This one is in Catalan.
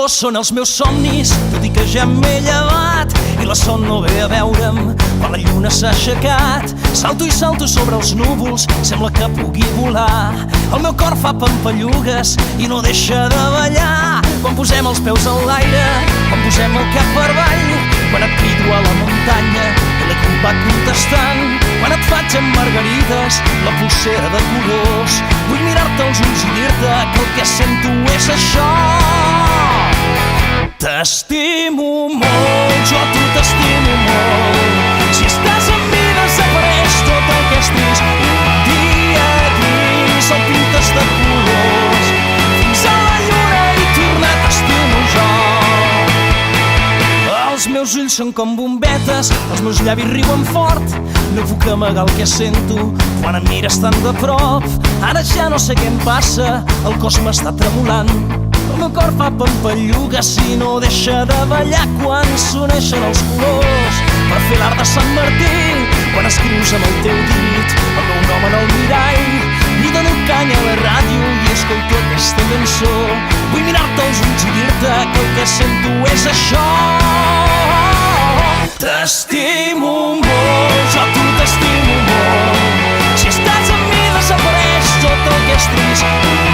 colors són els meus somnis, tot i que ja m'he llevat i la son no ve a veure'm quan la lluna s'ha aixecat. Salto i salto sobre els núvols, sembla que pugui volar. El meu cor fa pampallugues i no deixa de ballar. Quan posem els peus en l'aire, quan posem el cap per avall, quan et crido a la muntanya i l'eco va contestant, quan et faig amb margarides la pulsera de colors. Vull mirar-te als ulls i dir-te que el que sento és això. T'estimo molt, jo a tu t'estimo molt. Si estàs amb mi desapareix tot el que és trist. Un dia gris el pintes de colors, fins a la lluna i tornar t'estimo jo. Els meus ulls són com bombetes, els meus llavis riuen fort. No puc amagar el que sento quan em mires tan de prop. Ara ja no sé què em passa, el cos m'està tremolant. El meu cor fa pampallugues i no deixa de ballar quan s'uneixen els colors per fer l'art de Sant Martí. Quan escrius amb el teu dit el meu nom en el mirall, li dono canya a la ràdio i escolto aquesta cançó. Vull mirar-te als ulls i dir-te que el que sento és això. T'estimo molt, jo a tu t'estimo molt. Si estàs amb mi desapareix tot el que és trist.